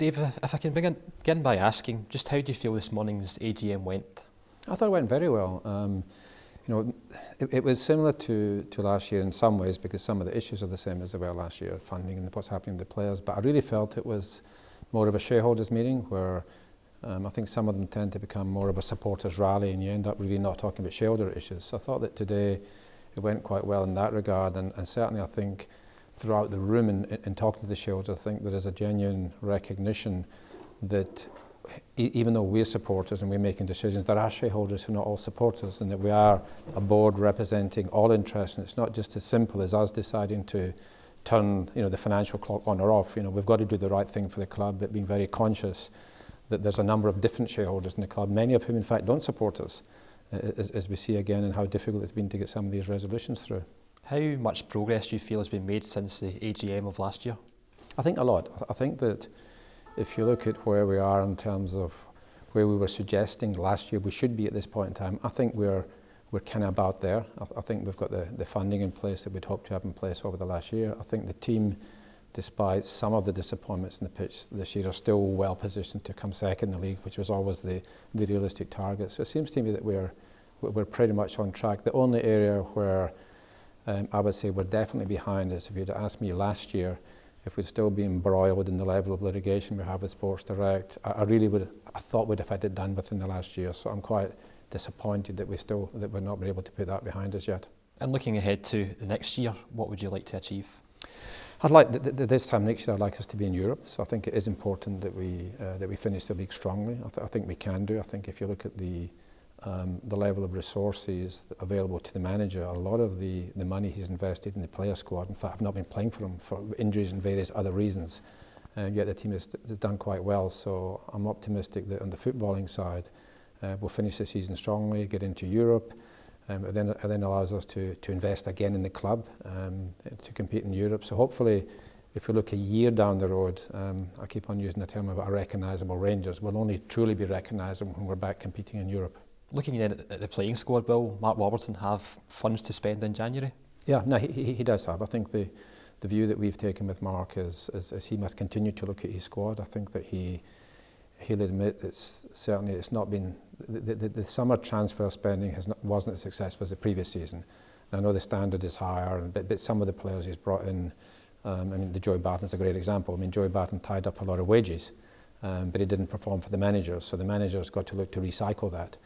Dave, if I can begin by asking, just how do you feel this morning's AGM went? I thought it went very well. It was similar to last year in some ways because some of the issues are the same as they were last year, funding and what's happening with the players. But I really felt it was more of a shareholders meeting where I think some of them tend to become more of a supporters rally and you end up really not talking about shareholder issues. So I thought that today it went quite well in that regard, and certainly I think throughout the room in talking to the shareholders, I think there is a genuine recognition that even though we're supporters and we're making decisions, there are shareholders who are not all supporters, and that we are a board representing all interests, and it's not just as simple as us deciding to turn the financial clock on or off. We've got to do the right thing for the club, but being very conscious that there's a number of different shareholders in the club, many of whom in fact don't support us, as we see again, and how difficult it's been to get some of these resolutions through. How much progress do you feel has been made since the AGM of last year? I think a lot. I think that if you look at where we are in terms of where we were suggesting last year we should be at this point in time, I think we're kind of about there. I think we've got the funding in place that we'd hoped to have in place over the last year. I think the team, despite some of the disappointments in the pitch this year, are still well positioned to come second in the league, which was always the realistic target. So it seems to me that we're pretty much on track. The only area where I would say we're definitely behind is if you'd asked me last year if we'd still be embroiled in the level of litigation we have with Sports Direct. I thought we'd have had it done within the last year, so I'm quite disappointed that we're not able to put that behind us yet. And looking ahead to the next year, what would you like to achieve? I'd like this time next year. I'd like us to be in Europe. So I think it is important that we finish the league strongly. I think we can do. I think if you look at the level of resources available to the manager, a lot of the money he's invested in the player squad, in fact, have not been playing for him for injuries and various other reasons. Yet the team has done quite well. So I'm optimistic that on the footballing side, we'll finish the season strongly, get into Europe. It then allows us to invest again in the club to compete in Europe. So hopefully, if we look a year down the road, I keep on using the term of a recognisable Rangers, we'll only truly be recognisable when we're back competing in Europe. Looking then at the playing squad, will Mark Warburton have funds to spend in January? Yeah, no, he does have. I think the view that we've taken with Mark is he must continue to look at his squad. I think that he'll admit that certainly it's not been the summer transfer spending wasn't as successful as the previous season. I know the standard is higher, but some of the players he's brought in, the Joey Barton's a great example. Joey Barton tied up a lot of wages, but he didn't perform for the manager, so the manager's got to look to recycle that.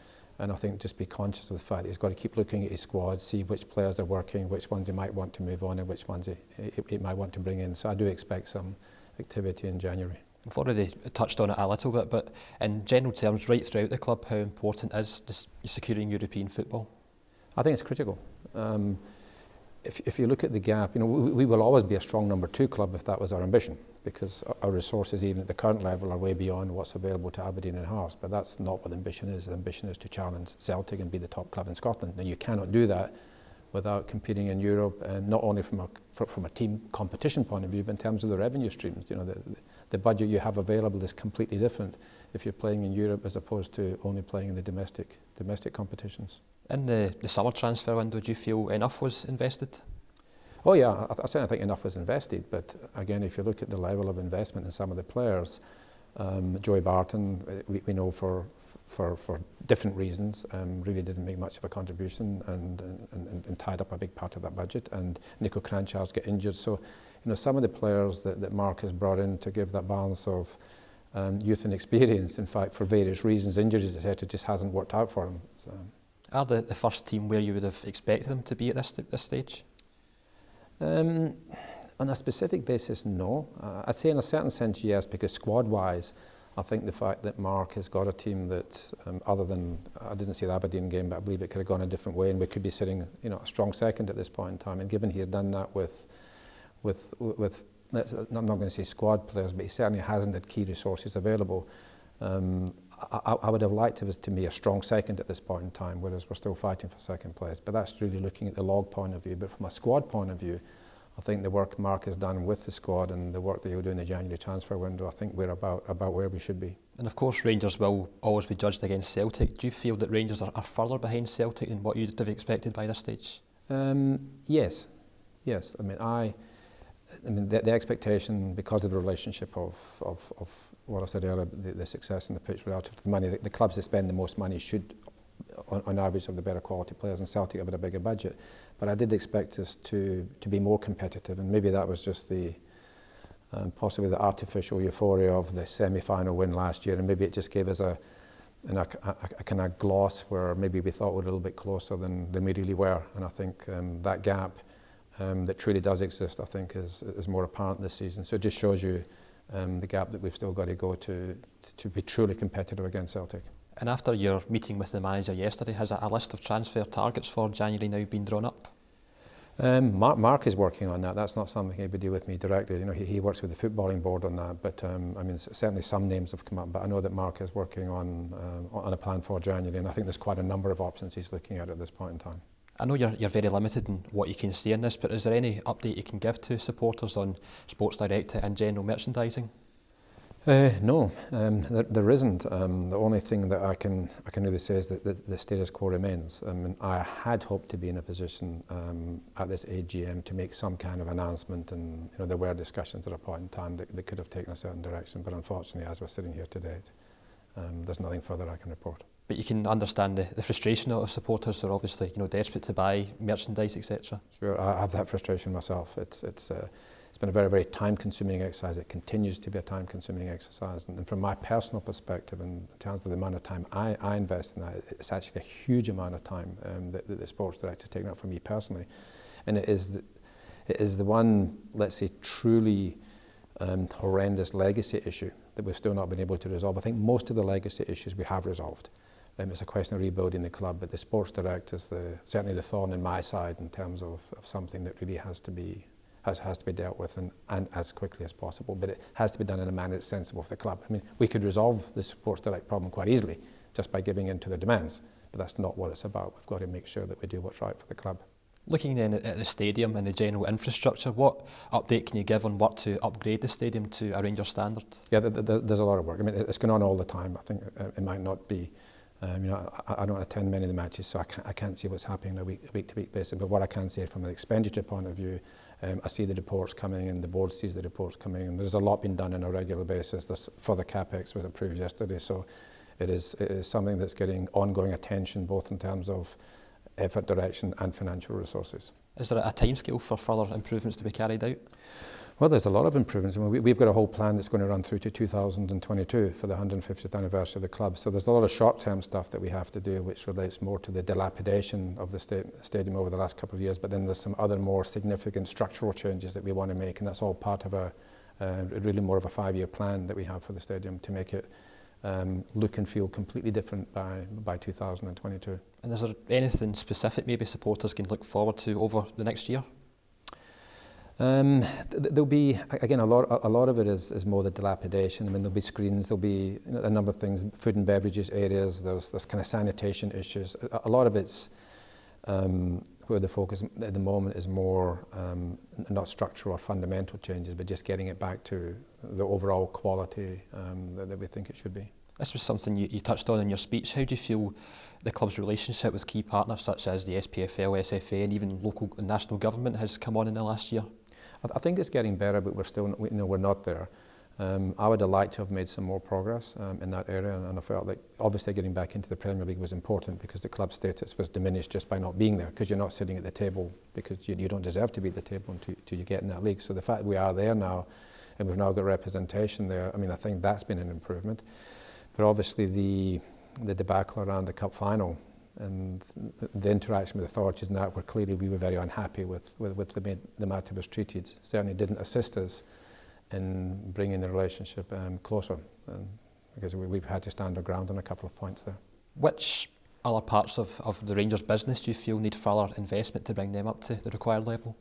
And I think just be conscious of the fact that he's got to keep looking at his squad, see which players are working, which ones he might want to move on, and which ones he might want to bring in. So I do expect some activity in January. We've already touched on it a little bit, but in general terms, right throughout the club, how important is securing European football? I think it's critical. If you look at the gap, we will always be a strong number 2 club if that was our ambition, because our resources, even at the current level, are way beyond what's available to Aberdeen and Hearts. But that's not what the ambition is. The ambition is to challenge Celtic and be the top club in Scotland. Now, you cannot do that without competing in Europe, and not only from a team competition point of view, but in terms of the revenue streams. The budget you have available is completely different if you're playing in Europe as opposed to only playing in the domestic competitions. In the summer transfer window, do you feel enough was invested? Oh yeah, I certainly think enough was invested, but again, if you look at the level of investment in some of the players, Joey Barton, we know for different reasons, really didn't make much of a contribution and tied up a big part of that budget, and Nico Kranjcar's got injured. So, some of the players that Mark has brought in to give that balance of youth and experience, in fact, for various reasons, injuries, etc., just hasn't worked out for him. So. Are the first team where you would have expected them to be at this stage? On a specific basis, no. I'd say in a certain sense, yes, because squad-wise, I think the fact that Mark has got a team that, other than, I didn't see the Aberdeen game, but I believe it could have gone a different way, and we could be sitting, a strong second at this point in time. And given he has done that with I'm not going to say squad players, but he certainly hasn't had key resources available. I would have liked it to be a strong second at this point in time, whereas we're still fighting for second place. But that's really looking at the log point of view. But from a squad point of view, I think the work Mark has done with the squad and the work that he'll do in the January transfer window, I think we're about where we should be. And of course, Rangers will always be judged against Celtic. Do you feel that Rangers are further behind Celtic than what you'd have expected by this stage? Yes. The expectation, because of the relationship of what I said earlier, the success in the pitch relative to the money. The clubs that spend the most money should, on average, have the better quality players, and Celtic have a bigger budget. But I did expect us to be more competitive, and maybe that was just possibly the artificial euphoria of the semi-final win last year, and maybe it just gave us a kind of gloss where maybe we thought we were a little bit closer than we really were. And I think that gap that truly does exist, I think, is more apparent this season. So it just shows you the gap that we've still got to go to be truly competitive against Celtic. And after your meeting with the manager yesterday, has a list of transfer targets for January now been drawn up? Mark is working on that. That's not something he would do with me directly. You know, he works with the footballing board on that. But I mean, certainly some names have come up. But I know that Mark is working on a plan for January, and I think there's quite a number of options he's looking at this point in time. I know you're very limited in what you can say in this, but is there any update you can give to supporters on Sports Direct and general merchandising? No, there isn't. The only thing that I can really say is that the status quo remains. I had hoped to be in a position at this AGM to make some kind of announcement, and there were discussions at a point in time that could have taken a certain direction, but unfortunately, as we're sitting here today, there's nothing further I can report. But you can understand the frustration of supporters who are obviously desperate to buy merchandise, etc. Sure, I have that frustration myself. It's been a very, very time-consuming exercise. It continues to be a time-consuming exercise. And from my personal perspective, in terms of the amount of time I invest in that, it's actually a huge amount of time that the sports director is taking up for me personally. And it is the one, let's say, truly horrendous legacy issue that we've still not been able to resolve. I think most of the legacy issues we have resolved. It's a question of rebuilding the club, but the sports director is certainly the thorn in my side in terms of something that really has to be dealt with and as quickly as possible, but it has to be done in a manner that's sensible for the club. I mean, we could resolve the Sports Direct problem quite easily just by giving in to the demands, but that's not what it's about. We've got to make sure that we do what's right for the club. Looking then at the stadium and the general infrastructure, what update can you give on work to upgrade the stadium to a Rangers standard? Yeah, there's a lot of work. I mean, it's going on all the time. I think it might not be, I don't attend many of the matches, so I can't see what's happening on a week-to-week basis, but what I can say from an expenditure point of view, I see the reports coming and the board sees the reports coming, and there's a lot being done on a regular basis. This further CapEx was approved yesterday, so it is something that's getting ongoing attention, both in terms of effort, direction and financial resources. Is there a timescale for further improvements to be carried out? Well, there's a lot of improvements. I mean, we've got a whole plan that's going to run through to 2022 for the 150th anniversary of the club. So there's a lot of short-term stuff that we have to do, which relates more to the dilapidation of the stadium over the last couple of years. But then there's some other more significant structural changes that we want to make, and that's all part of really more of a 5-year plan that we have for the stadium to make it look and feel completely different by 2022. And is there anything specific maybe supporters can look forward to over the next year? There'll be, again, a lot of it is more the dilapidation. I mean, there'll be screens, there'll be a number of things, food and beverages areas, there's kind of sanitation issues. A lot of it's where the focus at the moment is more not structural or fundamental changes, but just getting it back to the overall quality that we think it should be. This was something you touched on in your speech. How do you feel the club's relationship with key partners such as the SPFL, SFA and even local and national government has come on in the last year? I think it's getting better, but we're not there. I would have liked to have made some more progress in that area, and I felt like obviously getting back into the Premier League was important because the club status was diminished just by not being there, because you're not sitting at the table because you don't deserve to be at the table until you get in that league. So the fact that we are there now and we've now got representation there, I mean, I think that's been an improvement. But obviously the debacle around the cup final and the interaction with authorities and that, where clearly we were very unhappy with the way the matter was treated, certainly didn't assist us in bringing the relationship closer, because we've had to stand our ground on a couple of points there. Which other parts of the Rangers business do you feel need further investment to bring them up to the required level?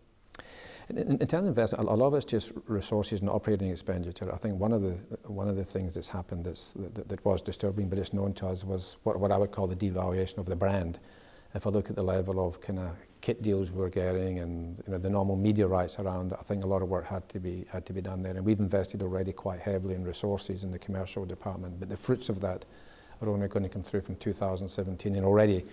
In terms of investment, a lot of it's just resources and operating expenditure. I think one of the things that's happened that was disturbing, but it's known to us, was what I would call the devaluation of the brand. If I look at the level of kind of kit deals we were getting and the normal media rights around it, I think a lot of work had to be done there. And we've invested already quite heavily in resources in the commercial department, but the fruits of that are only going to come through from 2017. And already,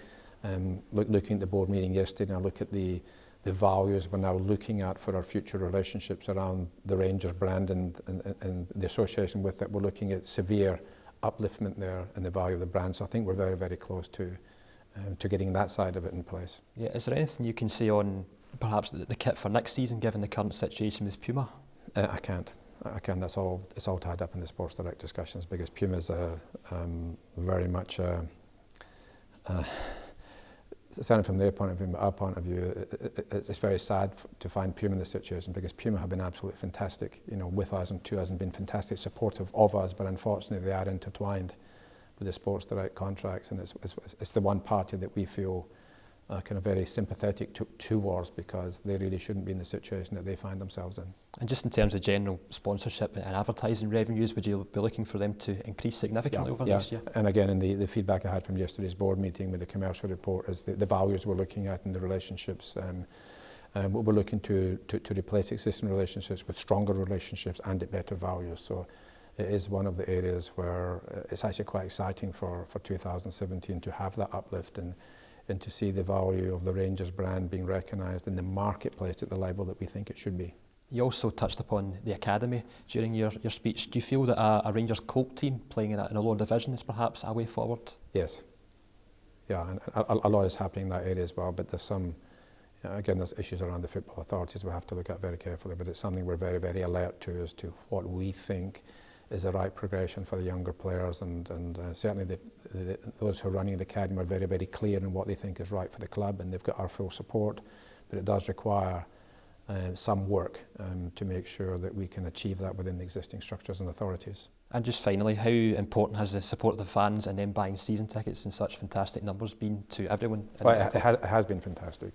looking at the board meeting yesterday, and I look at the the values we're now looking at for our future relationships around the Rangers brand and the association with it. We're looking at severe upliftment there in the value of the brand. So I think we're very, very close to getting that side of it in place. Yeah, is there anything you can say on perhaps the kit for next season, given the current situation with Puma? I can't. It's all tied up in the Sports Direct discussions, because Puma's very much certainly from their point of view, our point of view, it's very sad to find Puma in this situation, because Puma have been absolutely fantastic, with us and to us, and been fantastic supportive of us, but unfortunately they are intertwined with the Sports Direct contracts, and it's the one party that we feel kind of very sympathetic towards, because they really shouldn't be in the situation that they find themselves in. And just in terms of general sponsorship and advertising revenues, would you be looking for them to increase significantly over next year? And again, in the feedback I had from yesterday's board meeting with the commercial report is the values we're looking at and the relationships. We're looking to replace existing relationships with stronger relationships and at better values. So it is one of the areas where it's actually quite exciting for 2017 to have that uplift and to see the value of the Rangers brand being recognised in the marketplace at the level that we think it should be. You also touched upon the academy during your speech. Do you feel that a Rangers Colt team playing in a lower division is perhaps a way forward? Yes. Yeah, and a lot is happening in that area as well, but there's some, again, there's issues around the football authorities we have to look at very carefully, but it's something we're very, very alert to as to what we think is the right progression for the younger players, and certainly those who are running the academy are very, very clear in what they think is right for the club, and they've got our full support, but it does require some work to make sure that we can achieve that within the existing structures and authorities. And just finally, how important has the support of the fans and them buying season tickets in such fantastic numbers been to everyone? Well, it has been fantastic.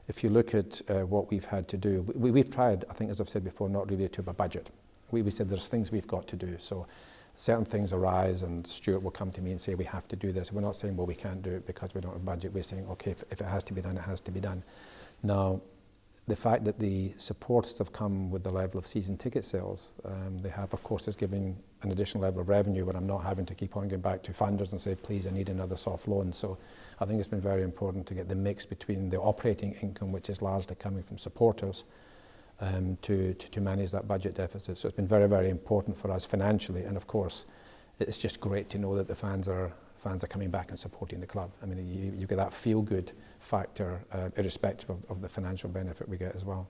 If you look at what we've had to do, we've tried, I think, as I've said before, not really to have a budget. We said there's things we've got to do. So certain things arise and Stuart will come to me and say we have to do this. We're not saying, well, we can't do it because we don't have a budget. We're saying, okay, if it has to be done, it has to be done. Now, the fact that the supporters have come with the level of season ticket sales, they have, of course, is giving an additional level of revenue, but I'm not having to keep on going back to funders and say, please, I need another soft loan. So I think it's been very important to get the mix between the operating income, which is largely coming from supporters, to manage that budget deficit. So it's been very, very important for us financially, and of course it's just great to know that the fans are coming back and supporting the club. I mean, you get that feel-good factor irrespective of the financial benefit we get as well.